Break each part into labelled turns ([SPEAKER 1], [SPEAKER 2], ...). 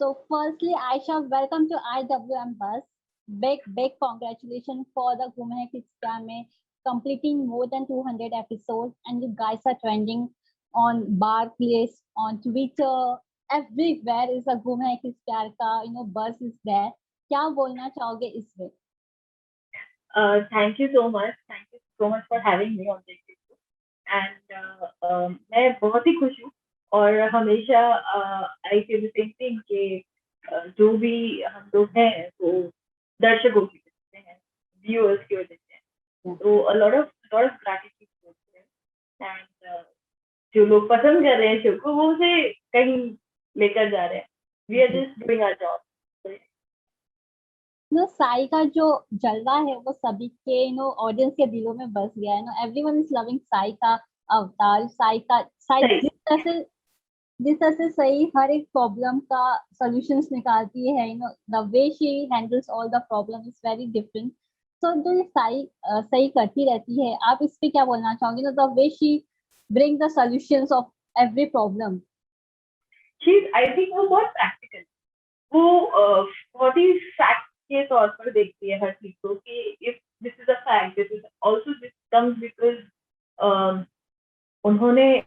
[SPEAKER 1] So firstly, Aisha, welcome to IWM Bus. Big congratulations for the Women Kids Scam completing more than 200 episodes, and you guys are trending on Barclays, on Twitter, everywhere is a Women Kids Scam का bus is there. क्या बोलना चाहोगे इस पे?
[SPEAKER 2] Thank you so much. Thank you so much for having me on this show. And मैं बहुत ही खुश हूँ और हमेशा I feel the same thing कि जो भी हम लोग हैं वो दर्शकों की वजह से हैं, व्यूअर्स की वजह से हैं। तो लॉट ऑफ ग्रैटिट्यूड एंड जो लोग पसंद कर रहे हैं शो को वो उसे कहीं लेकर जा रहे हैं। We are just doing our job.
[SPEAKER 1] Sai का जो जलवा है वो सभी के ऑडियंस के दिलों में बस गया है। एवरीवन इज लविंग साई का अवतार, साई जिस तरह से सही हर एक प्रॉब्लम का सॉल्यूशंस निकालती है। The way she handles all the problem is very different. तो जो ये साई सही करती रहती है, आप इस पे क्या बोलना चाहोगे? The way she bring the solutions of every problem.
[SPEAKER 2] I think वो बहुत प्रैक्टिकल, वो बहुत ही फैक्ट के तौर पर देखती है हर चीज को कि if this is a fact, this is also this comes because उन्होंने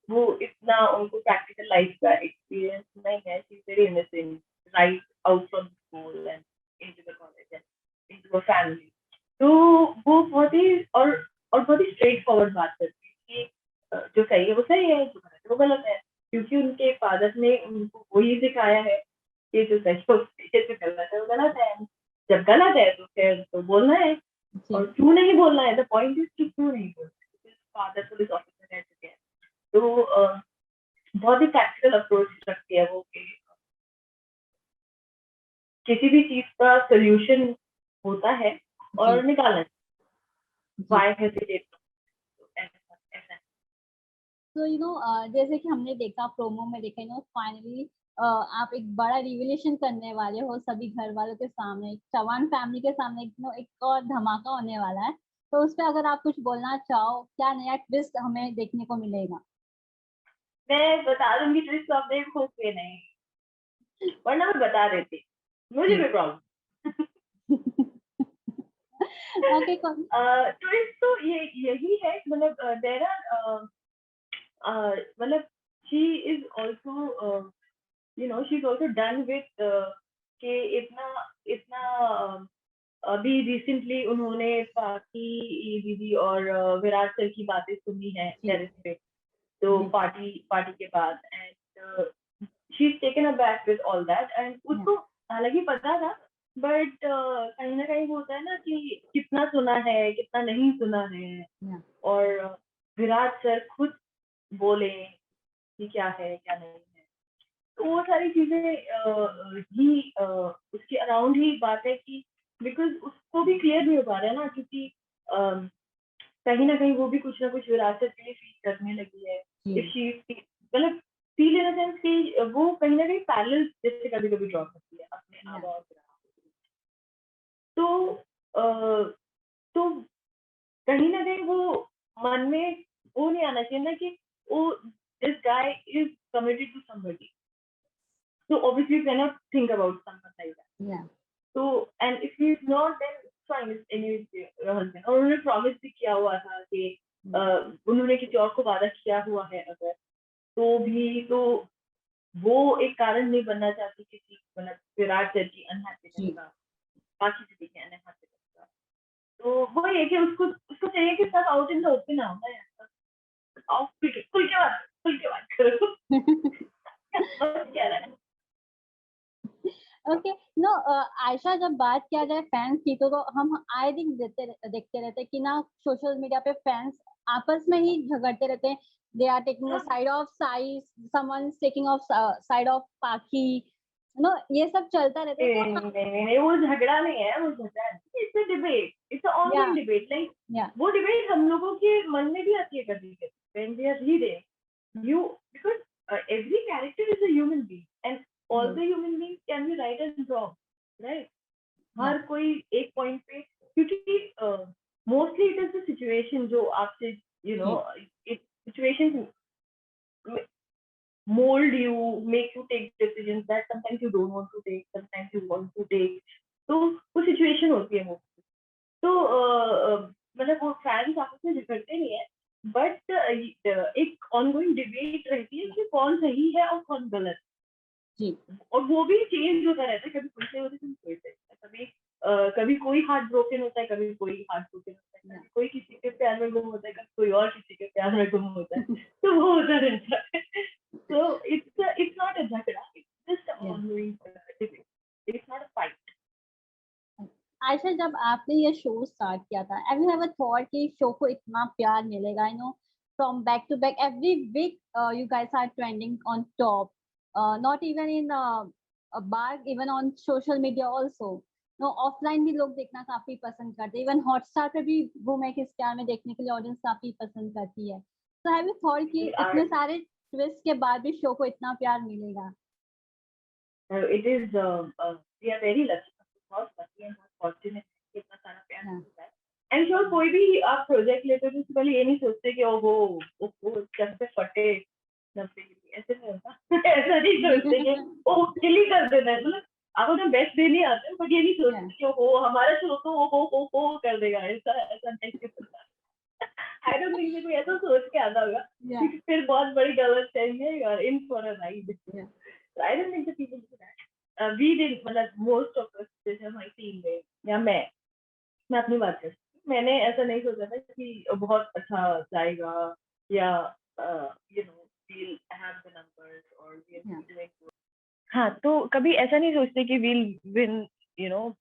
[SPEAKER 2] वो इतना उनको प्रैक्टिकल लाइफ का एक्सपीरियंस नहीं है। She is very innocent right out from school and into the college and into a family. तो वो बहुत ही और बहुत ही स्ट्रेट फॉरवर्ड बात करती है कि जो सही है वो सही है, जो गलत है वो गलत है, क्योंकि उनके फादर ने उनको वही सिखाया है कि जो सही है जो गलत है वो गलत है। जब गलत है तो फिर तो बोलना है, और क्यों नहीं बोलना है, द पॉइंट इज कि क्यों नहीं बोलना है। फादर पुलिस ऑफिसर रह चुके हैं, तो बहुत ही प्रैक्टिकल अप्रोच रखती है वो कि किसी भी चीज का सोल्यूशन होता है और निकालना है। Why hesitate?
[SPEAKER 1] तो जैसे कि हमने देखा प्रोमो में देखा फाइनली आप एक बड़ा रिविलेशन करने वाले हो सभी घर वालों के सामने, चौहान फैमिली के सामने एक और धमाका होने वाला है। तो उस पर अगर आप कुछ बोलना चाहो, क्या नया ट्विस्ट हमें देखने को मिलेगा?
[SPEAKER 2] मैं बता दूंगी ट्विस्ट, आप देखोगे नहीं, वरना मैं बता देती, मुझे भी प्रॉब्लम।
[SPEAKER 1] ओके
[SPEAKER 2] ट्विस्ट तो यही है, मतलब देयर आर मतलब she is also she is also done with कि इतना इतना अभी रिसेंटली उन्होंने बाकी दीदी और विराट सर की बातें सुनी है टेरेस पे, तो पार्टी के बाद, and she is taken aback with all that. And उसको हालांकि पता था, बट कहीं ना कहीं वो होता है ना कि कितना सुना है कितना नहीं सुना है, और विराट सर खुद बोले कि क्या है क्या नहीं है, तो वो सारी चीजें ही उसके अराउंड ही बात है कि बिकॉज उसको भी क्लियर नहीं हो पा रहा है ना, क्योंकि कहीं ना कहीं वो भी कुछ ना कुछ विरासत के लिए फील करने लगी है। इफ शी मतलब फील इन सेंस कि वो कहीं ना कहीं पैरेलल जैसे कभी कभी ड्रॉ करती है अपने आप और तो कहीं ना कहीं वो मन में वो नहीं आना चाहिए ना कि वो this guy is committed to somebody, so obviously you cannot think about someone like that. So and if he is not, then fine, it's anyway your husband, और उन्होंने प्रॉमिस भी किया हुआ था कि उन्होंने किसी और को वादा किया हुआ है अगर, तो भी तो वो एक कारण नहीं बनना चाहती किसी मतलब विराट सर की अनहैप्पीनेस का, बाकी किसी के अनहैप्पीनेस का। तो वो ये कि उसको चाहिए कि सब आउट इन द ओपन आओ ना यार, आओ खुल के बात करो। बस क्या रहा है।
[SPEAKER 1] ओके नो आयशा, जब बात किया जाए फैंस की तो हम आए दिन देखते रहते हैं कि ना सोशल मीडिया पे फैंस आपस में ही झगड़ते रहते हैं। They are taking the side of Sai, someone is taking of side of Pakhi, ये सब चलता रहता है।
[SPEAKER 2] नहीं वो झगड़ा नहीं है, वो झगड़ा it's a debate, it's a online debate. Like वो डिबेट हम लोगों के मन में भी आती है कभी कभी when we are reading you, because every character is a human being and all the human beings can be right and wrong, right? हर कोई एक पॉइंट पे, क्योंकि mostly it is the situation जो आपसे situation mold you, make you take decisions that sometimes you don't want to take, sometimes you want to take. तो वो situation होती है वो. तो मतलब वो फैंस आपस में झगड़ते नहीं है, बट एक ऑनगोइंग डिबेट रहती है कि कौन सही है और कौन गलत.
[SPEAKER 1] जी.
[SPEAKER 2] और वो भी चेंज होता रहता है, कभी कोई सही होता है, कभी कोई सही होता है, कभी कोई हार्ट ब्रोकन होता है, कभी कोई हार्ट ब्रोकन होता है, कभी कोई किसी के प्यार में गुम होता है, कभी कोई और किसी के प्यार में गुम होता है. तो वो होता रहता है. So it's not a झगड़ा, it's just an ongoing debate. It's not a fight.
[SPEAKER 1] Ayesha, जब आपने ये शो स्टार्ट किया था, have you ever thought कि शो को इतना प्यार मिलेगा? You know, from back to back, every week you guys are trending on top. Not even in a bar, even on social media also. No, offline भी लोग देखना काफी पसंद करते हैं. Even Hotstar पे भी वो मैं किस प्यार में देखने के लिए ऑडियंस काफी पसंद करती है. So have you thought कि इतने सारे ट्विस्ट के बाद भी शो को इतना प्यार मिलेगा?
[SPEAKER 2] It is we are very lucky, बहुत lucky and बहुत fortunate कि इतना सारा प्यार मिलता है. I'm sure कोई भी आप प्रोजेक्ट लेते हो तो पहले ये नहीं सोचते कि वो जब से फटे ऐसे नहीं होता. ऐसा नहीं सोचते कि वो किल ही कर देना है. मतलब आप अपना बेस्ट देने आते हो, बट ये नहीं सोचते कि वो हमारा शो तो वो कर देगा. ऐसा नहीं होता. I don't think कोई ऐसा सोच के आता होगा. फिर बहुत बड़ी गलत फहमी है. In for a ride. I don't think the people do that. We did, मतलब most of us जैसे हमारी टीम में या मैं अपनी बात करती हूँ, मैंने ऐसा नहीं सोचा था कि बहुत अच्छा जाएगा या you know we'll have the numbers or we'll be doing good. हाँ, तो कभी ऐसा नहीं सोचते कि we'll win, you know,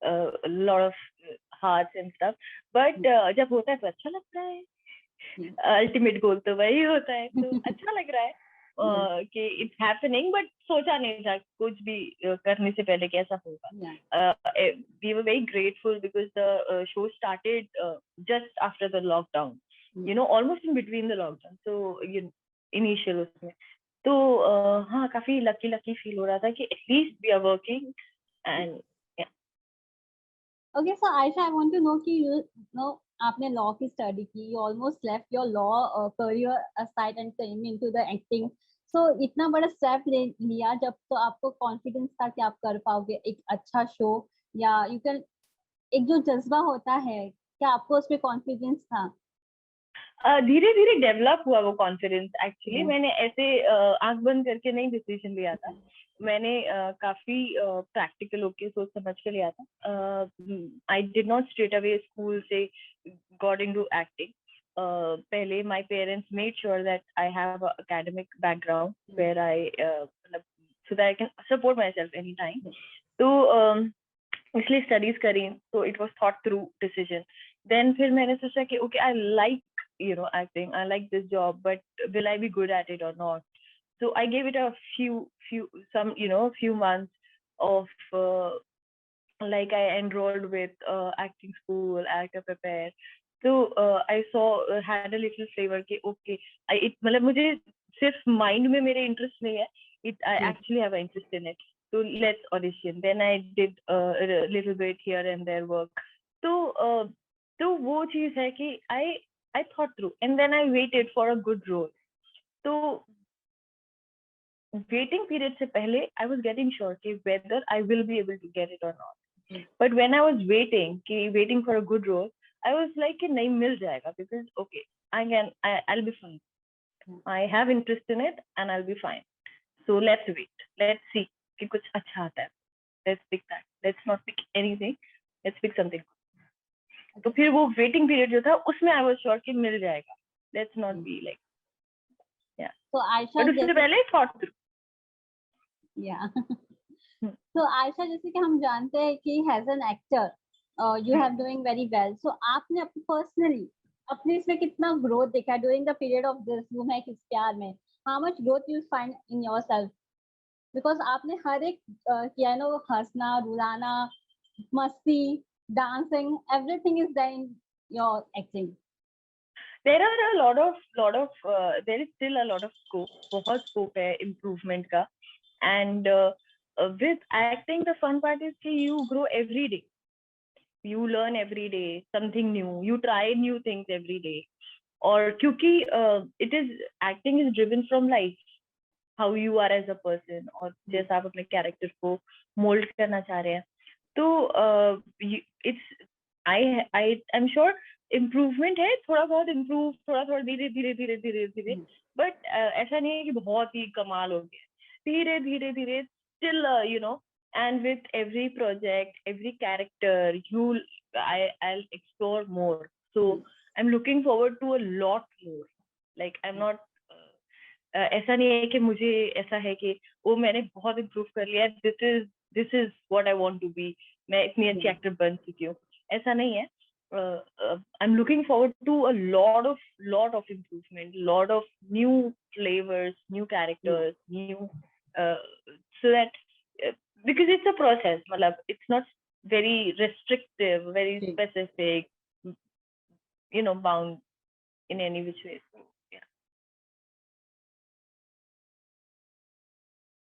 [SPEAKER 2] a lot of hearts and stuff, but जब होता है तो अच्छा लगता है. अल्टीमेट गोल तो वही होता है, तो अच्छा लग रहा है कि इट्स हैपनिंग, बट सोचा नहीं था कुछ भी करने से पहले कि ऐसा होगा. We were very grateful because the show started just after the lockdown, you know, almost in between the lockdown. So initial उसमें तो हाँ, काफी लकी फील हो रहा था कि at least we are working. And
[SPEAKER 1] Okay, so Aisha, I want to know कि you know आपने लॉ की स्टडी की, you almost left your law career aside and came into the acting. So इतना बड़ा स्टेप लिया जब, तो आपको कॉन्फिडेंस था कि आप कर पाओगे एक अच्छा शो, या यू कैन, एक जो जज्बा होता है, क्या आपको उसमें कॉन्फिडेंस था?
[SPEAKER 2] धीरे धीरे डेवलप हुआ वो कॉन्फिडेंस. एक्चुअली मैंने ऐसे आंख बंद करके नहीं डिसीजन लिया था. मैंने काफी प्रैक्टिकल होके सोच समझ के लिया था. I did not straight away school से गॉट इनटू एक्टिंग. पहले my parents made sure that I have a academic background where I so that I can support my self any time. तो इसलिए स्टडीज करी, तो it was thought through decision. Then फिर मैंने सोचा कि okay, I like, you know, acting, I like this job, but will I be good at it or not? So I gave it a few months of like I enrolled with acting school, actor prepare. So I saw had a little flavor कि okay, मतलब मुझे सिर्फ mind में मेरे interest नहीं है, I actually have an interest in it. So let's audition. Then I did a little bit here and there work. तो वो चीज है कि I thought through and then I waited for a good role. So waiting period से पहले I was getting sure कि whether I will be able to get it or not. But when I was waiting for a good role, I was like कि नहीं मिल जाएगा, because okay, I'll be fine. I have interest in it and I'll be fine. So let's wait. Let's see कि कुछ अच्छा आता है. Let's pick that. Let's not pick anything. Let's pick something. तो फिर वो वेटिंग पीरियड जो था उसमें आई वाज श्योर कि मिल जाएगा. लेट्स नॉट बी लाइक, या.
[SPEAKER 1] तो आयशा,
[SPEAKER 2] बट उससे पहले थॉट थ्रू.
[SPEAKER 1] या तो आयशा, जैसे कि हम जानते हैं कि as an actor you have doing very well. So आपने अपने पर्सनली अपने इसमें कितना ग्रोथ देखा during the period of this room है किस प्यार में? How much growth you find in yourself? Because आपने हर एक किया नो, हंसना, रुलाना, मस्ती, dancing, everything is there in your acting.
[SPEAKER 2] There are a lot of there is still a lot of scope. बहुत scope है improvement का. And with acting the fun part is कि you grow every day. You learn every day something new. You try new things every day. और क्योंकि it is, acting is driven from life. how you are as a person, और जैसा आप अपने character को mould करना चाह रहे हैं, तो it's I am sure improvement है, थोड़ा बहुत इम्प्रूव, थोड़ा थोड़ा धीरे धीरे धीरे धीरे धीरे, बट ऐसा नहीं है कि बहुत ही कमाल हो गया, धीरे धीरे धीरे still you know, and with every project, every character, I'll explore more, so I'm looking forward to a lot more, like I'm not ऐसा नहीं है कि मुझे ऐसा है कि वो मैंने बहुत इम्प्रूव कर लिया, this is what I want to be, मैं इतनी अच्छी एक्टर बन चुकी हूँ, ऐसा नहीं है. I'm looking forward to a lot of improvement, lot of new flavors, new characters, new so that because it's a process, मतलब it's not very restrictive, very specific, you know, bound in any which way.